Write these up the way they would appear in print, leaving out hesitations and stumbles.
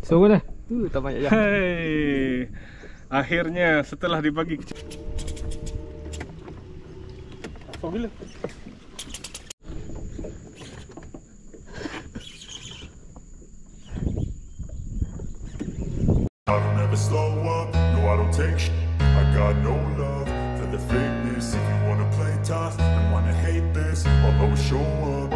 So mana? Tak banyak jam. Hei, akhirnya setelah dibagi kecil. So gila. I don't ever slow up, no I don't take shit. I got no love for the fakeness. If you wanna play tough and wanna hate this, I'll always show up.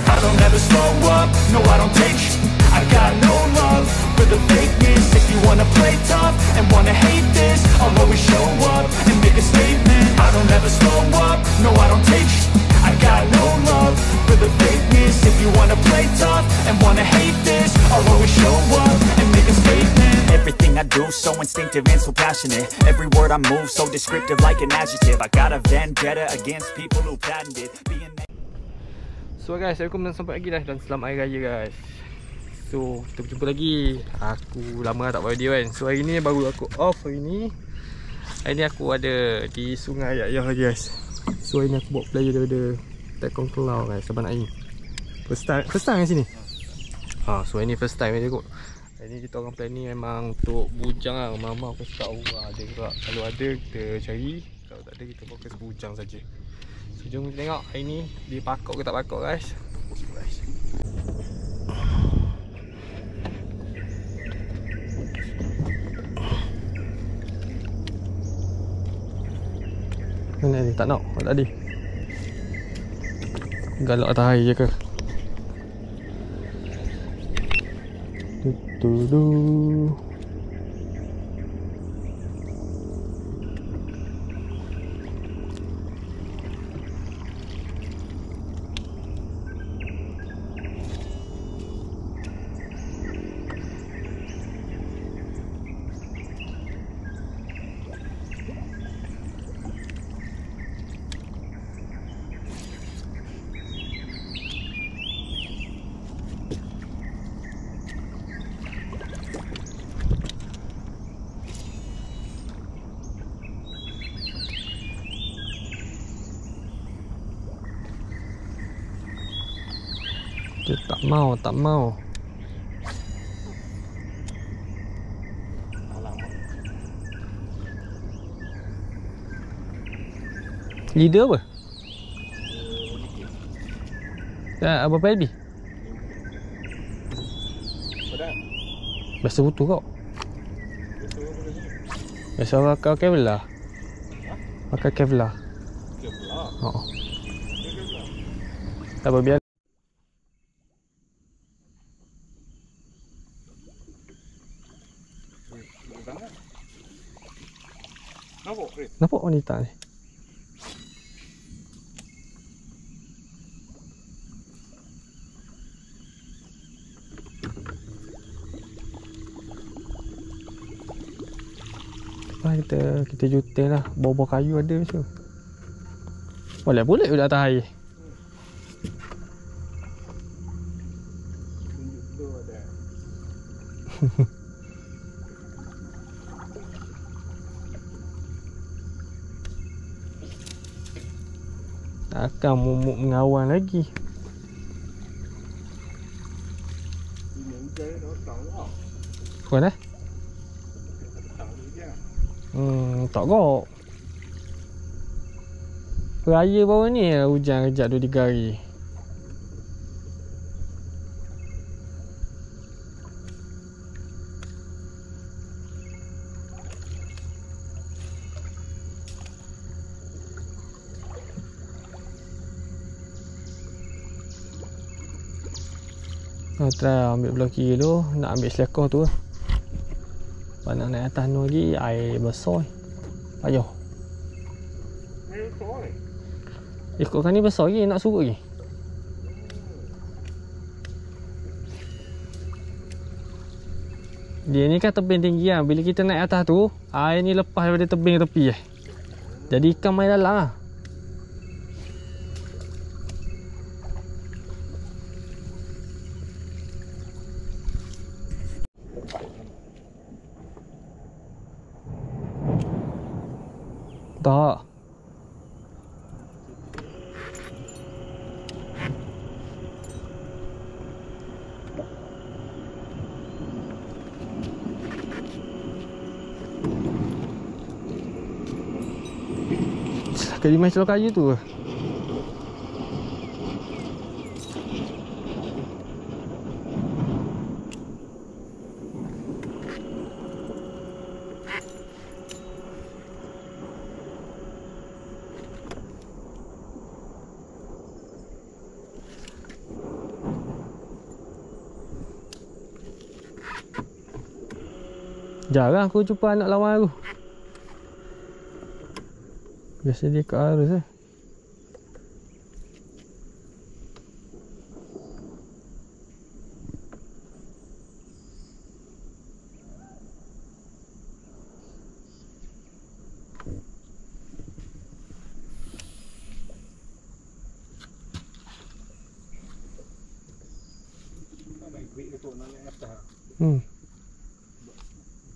I don't ever slow up, no I don't take shit. I got no love for the fakeness. If you wanna play tough and wanna hate this, I'll always show up and make a statement. I don't ever slow up, no I don't take shit. I got no love for the fakeness. If you wanna play tough and wanna hate this, I'll always show up and make a statement. Everything I do so instinctive and so passionate. Every word I move so descriptive like an adjective. I got a vendetta against people who patented being. So guys, Assalamualaikum dan sampai lagi dah dan selamat hari raya guys. So kita berjumpa lagi. Aku lama tak buat video kan. So hari ni baru aku off hari ni. Hari ni aku ada di Sungai Ayah lagi guys. So hari ni aku buat player daripada Tekong Kelau guys, Saban Air. First time kat sini. So hari ni first time je kot. Hari ni kita orang plan ni memang untuk bujang lah. Mama aku tahu ada juga. Kalau ada kita cari, kalau tak ada kita fokus bujang saja. So jom kita tengok hari ni dia pakok ke tak pakok guys. Mana ni? Tak nak? Tak ada. Galak atas air je ke? Du. Dia tak mau. Leader apa? Berapa LB? Biasa butuh kau. Biasa pakai Kevlar. Pakai Kevlar. Oh. Tak apa biar. Nampak wanita ni? Kita juta lah. Bawah-bawah kayu ada macam tu. Boleh udah atas air. Takkan momok mengawal lagi. Kuat dah? Tak kok. Raya bawah ni hujan kejap 2-3 hari. Try ambil belah kiri tu. Nak ambil selekoh tu. Lepas nak naik atas tu lagi air besar. Payah. Ikutkan ni besar lagi. Nak surut lagi. Dia ni kan tebing tinggi kan. Bila kita naik atas tu, air ni lepas daripada tebing ke tepi Jadi ikan main dalam lah. Tak. Kat Dimas Celok Kayu tu. Jarang aku jumpa anak lawan aku. Biasa dia kat arus eh.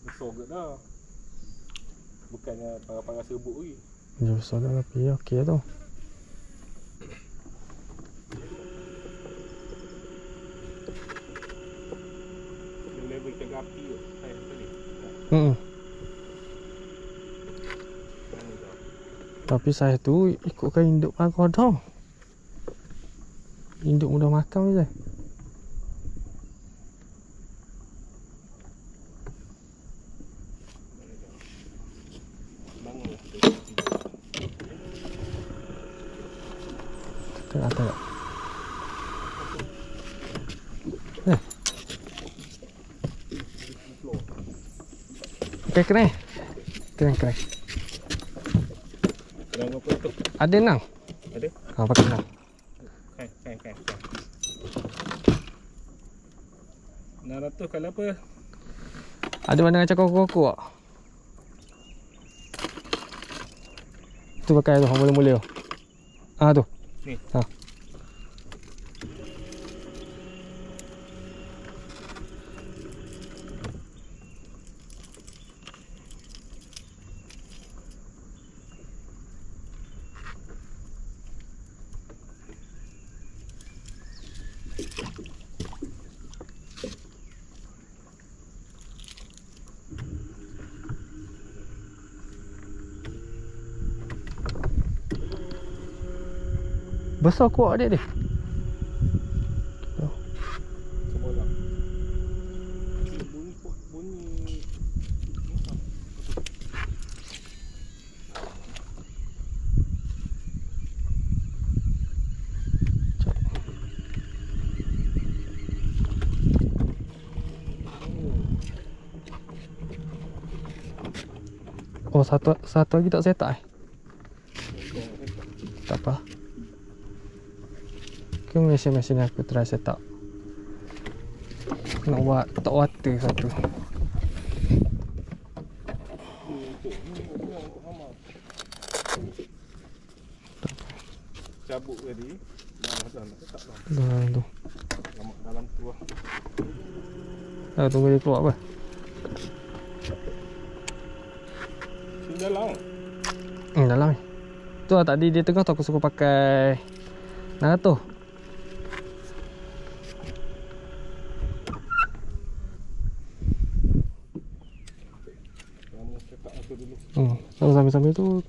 Besar ke dah. Bukannya parah-parah serbuk lagi. Dia besar dah tapi okey tu. Dia level jaga api tu. Saya tadi. Tapi saya tu ikutkan induk pangkodong. Induk mudah makan je. Tengok tengok. Keren. Keren. Kerang apa tu? Ada nang? Ada? Ha, pakai nang. Kan. 600 kalau apa? Ada mana macam koko-koko tak? Tu pakai tu, mula-mula tu. Ah tu. Ni. Ha. Besar kuat dia. Semua dah. Bunyi. Oh, satu lagi tak setak Tak apa. Ke mesin-mesin aku try setup. Nak buat tak water satu. Cabut tadi. Dah tak dah. Dalam tu. Dalam tu lah. Dah tunggu dia keluar apa? Sini dalam. Dalam ni. Tu lah tadi dia tengah tu aku suruh pakai Naruto. Kamu setak aku dulu. Sambil-sambil tu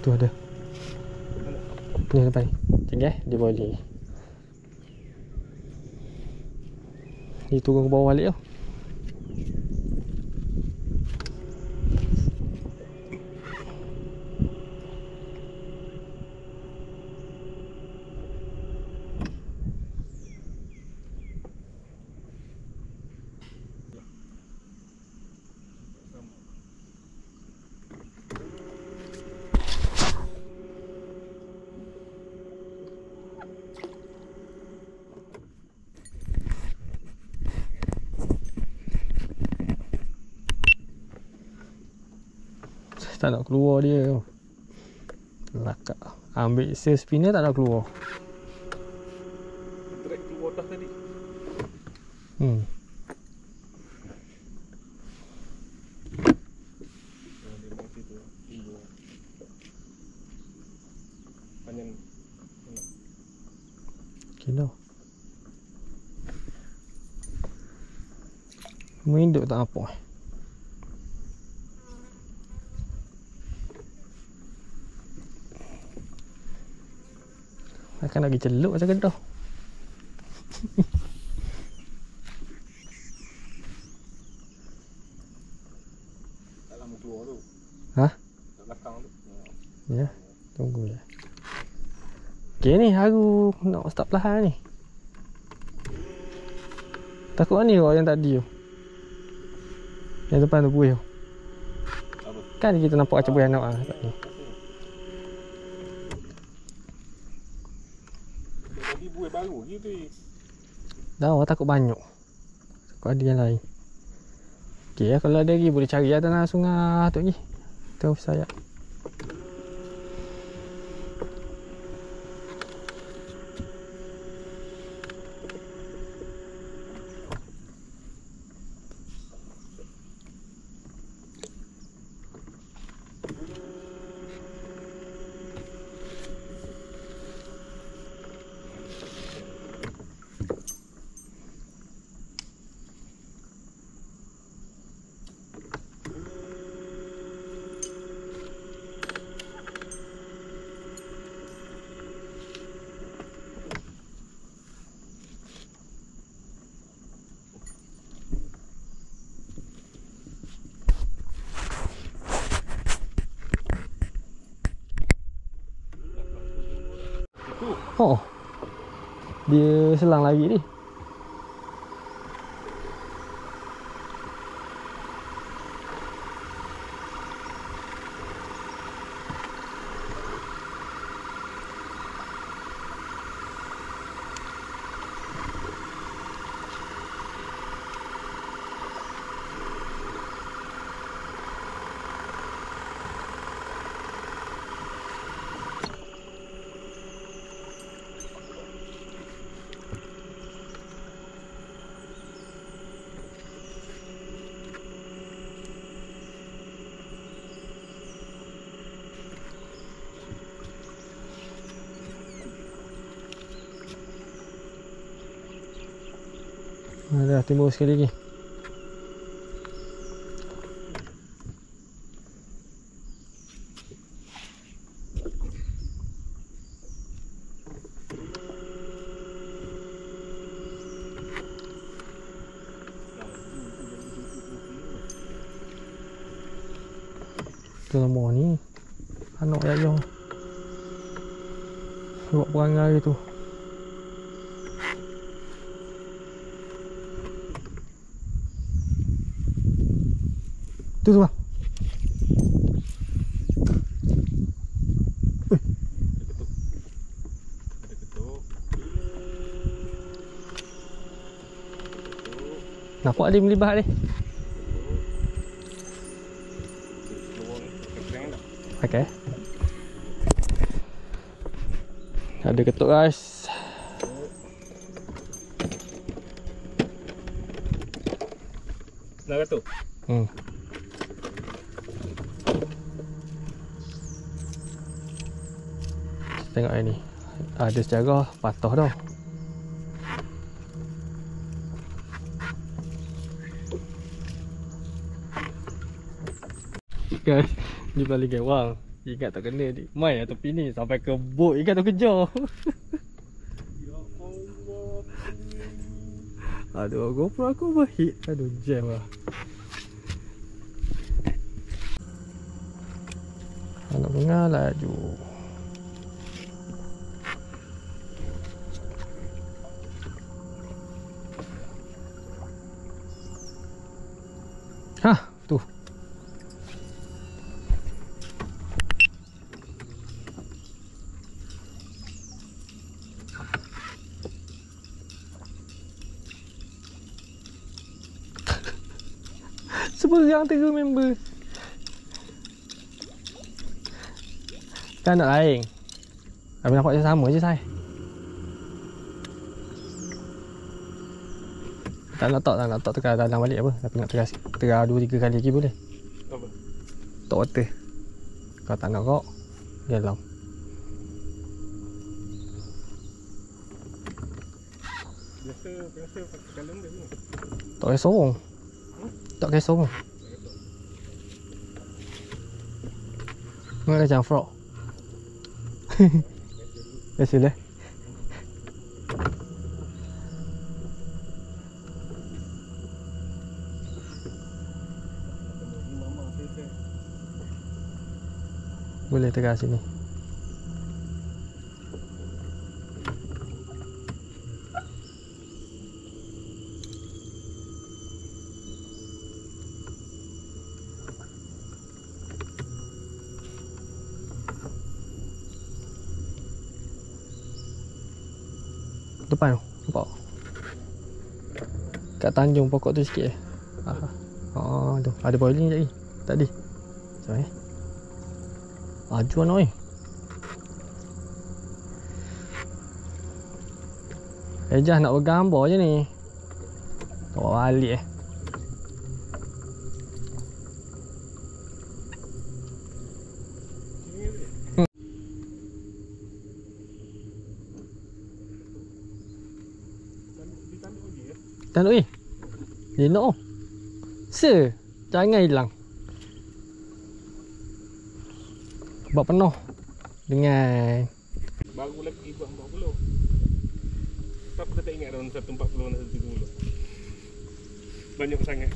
tu ada. Ni depan ni. Tinggal dia boleh. Dia turun ke bawah balik tau. Tak nak keluar dia. Lakak. Ambil sail spinner tak nak keluar. Drag keluar dah tadi. Dia Menduk tak apa. Akan nak pergi celup macam kedah. Tak lama keluar tu. Ha? Kat belakang tu. Ya, tunggu je. Okay ni, aku nak start perlahan ni. Takut ni kau yang tadi tu. Yang depan tu buih tu. Apa? Kan kita nampak macam buih anak kat ni. Tadi buih baru gitu. Dah, takut banyak. Takut ada yang lain. Okay, kalau ada lagi boleh cari lah tanah sungai tu lagi. Terus saya. Oh, dia selang lagi ni. Dah timbul sekali lagi. Tu nama ni anak ayah buat perangai tu. Tu bang. Ada ketuk. Nampak dia melibat ni. Okay. Ada ketuk guys. Nak ketuk? Tengok ni. Ada sejarah patah dah. Guys, ni paling gewang. Ingat tak kena ni. Mai atau pini sampai ke bot ikan tu kejar. Ya Allah. Aduh, GoPro aku berhit. Aduh, jam lah. Anak dengar laju. Hah, tu. Semua yang tiga member. Kan nak lain. Tapi nampak macam sama je saya. Tak nak tok tekan dalam balik apa. Tapi nak tekan 2-3 kali lagi boleh. Apa? Tok water. Kalau tak nak kok, dalam. Biasa pakai dalam dia ni. Tak payah sorong. Tak kisah pun. Mana macam frog. Biasalah. Boleh tegak sini. Depan tu, nampak? Kat tanjung pokok tu sikit. Tu. Ada boiling lagi. Tadi. Macam ajuan oi. Ejah nak bergambar je ni. Tak balik Tanduk dia nak jangan hilang. Sebab penuh dengan baru lagi buat 40. Tapi aku tak ingat dalam 140 dan 130. Banyak sangat.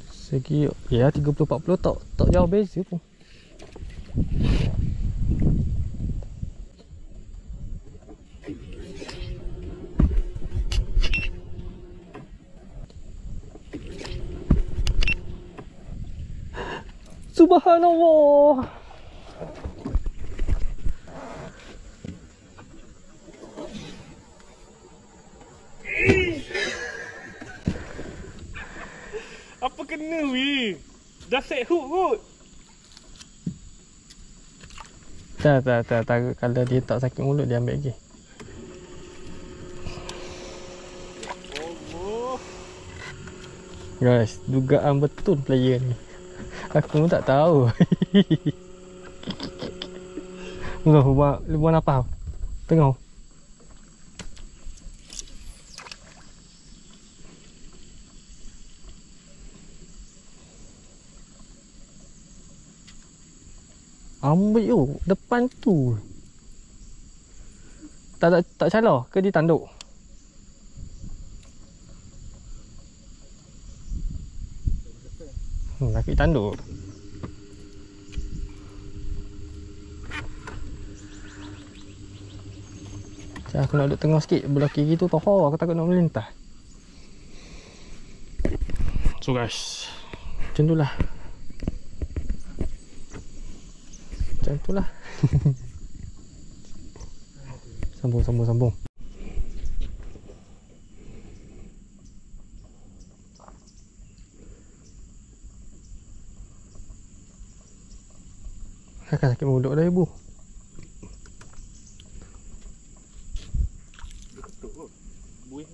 Segi ya 30-40 tak jauh beza pun. Subhanallah. Apa kena weh? Dah set hook kot. Tak. Kalau dia tak sakit mulut dia ambil lagi. Allah. Guys, dugaan betul player ni. Aku pun tak tahu. Lu buat apa? Tengok. Ambil tu depan tu. Tak calar ke dia tanduk? Laki tanduk. Macam aku nak duduk tengah sikit. Belah kiri tu tohor. Aku takut nak melintas. So guys, Macam tu lah. Macam tu lah. Sambung. Akan sakit mulut dah ibu. ketuk kot. Buih.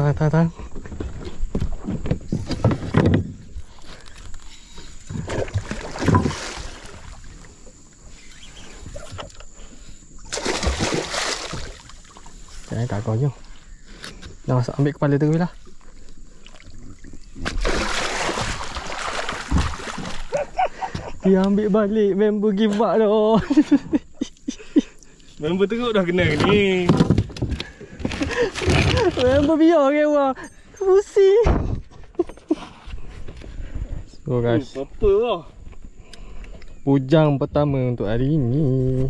Tahan. Jangan tak konyol. Dah masuk ambil kepala tu lah. Dia ambil balik, member give up dah. Member teruk dah kena ni. Member biar kewa. Pusing. So guys, Apa lah. pujang pertama untuk hari ini.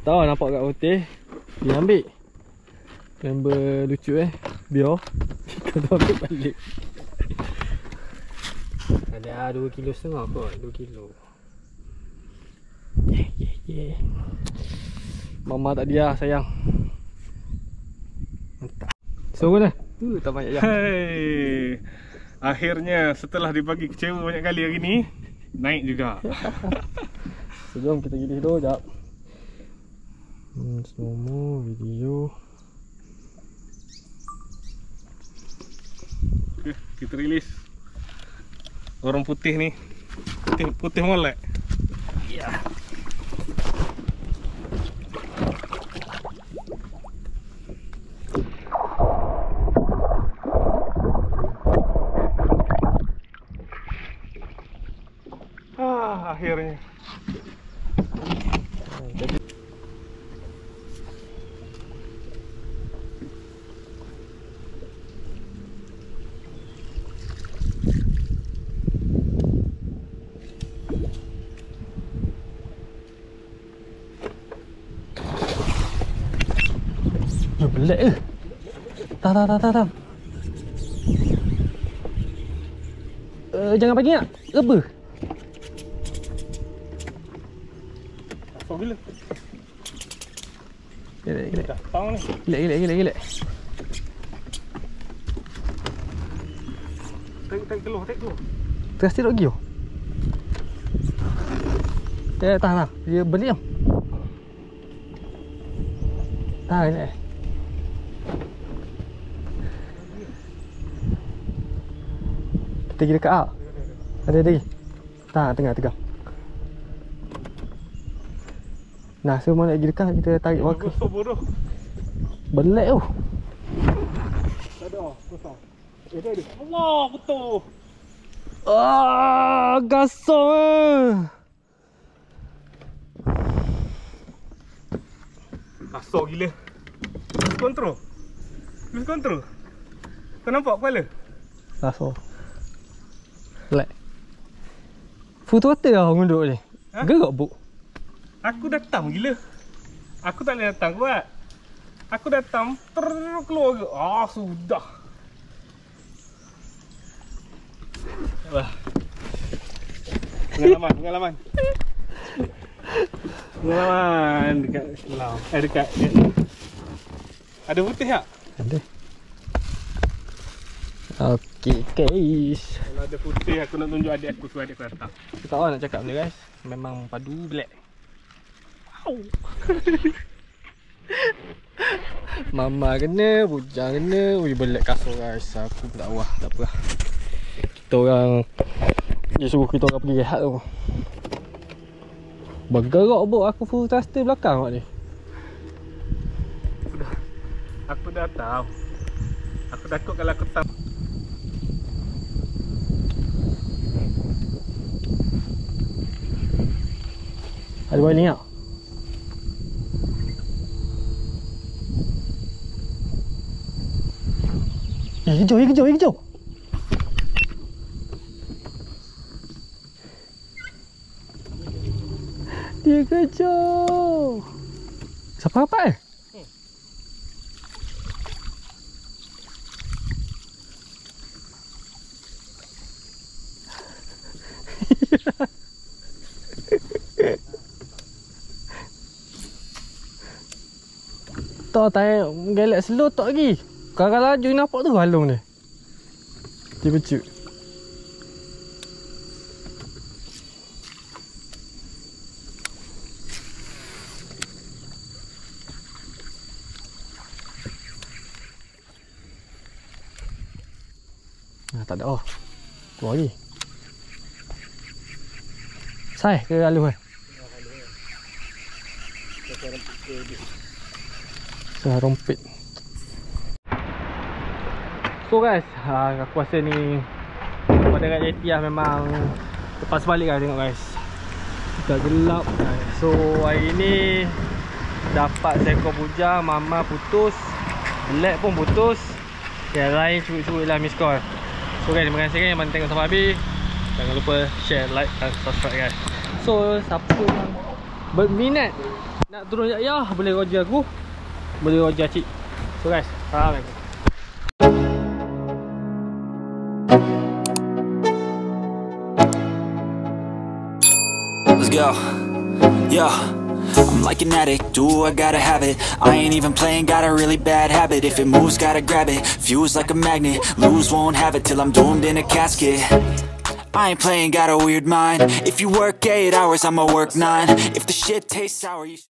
Tahu nampak kat hotel. Dia ambil. Member lucu biar. Kita ambil balik. Ada 2,5 kilo kot. 2 kilo. Yeah. Mama tak dia sayang. Mantap. So mana? Tak banyak jam. Hai. Akhirnya setelah dibagi kecewa banyak kali hari ni, naik juga. So jom kita gilih dulu jap. Semua video. Okay, kita rilis orang putih ni. Putih molek. Ya. Akhirnya. Belak ke? Tak. Jangan bagi nak. Apa? Asal gila. Gila. Datang ni. Gila. Tarik keluar. Terus tidur lagi. Tahan. Dia balik tau. Tahan ni. Kita pergi dekat ah. Ada lagi. Tahan tengah tegang. Nah, semua nak pergi dekat, kita tarik waka. Gosok bodoh. Belak tu. Tak ada. Gosok. Ada. Allah, betul. Gasol. Kasar gila. Lose control. Kau nampak kepala? Gasol. Belak. Foto water lah orang duduk ni. Ha? Gerak buk. Aku datang gila. Aku tak boleh datang kuat. Aku datang keluar ke. Sudah. Wah. Pengalaman. Pengalaman dekat Selau. Dekat. Ada putih tak? Ada. Okey guys. Kalau ada putih aku nak tunjuk adik aku suruh adik aku datang. Aku tak tahu nak cakap ni guys. Memang padu black. Wow. Mama kena, bujang kena. Ui belak kasut guys. Aku pun tak tahu lah. Tak apa lah. Kita orang, dia suruh kita orang pergi rehat tu. Bergerak buk aku full thruster belakang kat ni. Aku dah tahu. Aku takut kalau aku tak. Ada boiling tak? Hijau. Dia kejar. Siapa apa? Tak tanya gelak slow tak lagi. Kalau laju nampak tu halung dia. Dia becuk. Tak ada. Keluar lagi. Sai ke lalu kan? Saya rompit. So guys, aku rasa ni pada kat JT lah memang lepas balik lah tengok guys. Dah gelap guys. So hari ni dapat seekor bujang, mama putus, black pun putus. Yang lain cuit-cuit lah miss call. So guys, terima kasih yang tengok sampai habis. Jangan lupa share, like dan subscribe guys. So siapa yang berminat nak turun Yaya, boleh roja aku, boleh roja cik. So guys, assalamualaikum. Let's go. Yo, I'm like an addict, do I gotta have it. I ain't even playing, got a really bad habit. If it moves, gotta grab it, fuse like a magnet. Lose, won't have it till I'm doomed in a casket. I ain't playing, got a weird mind. If you work 8 hours, I'ma work 9. If the shit tastes sour, you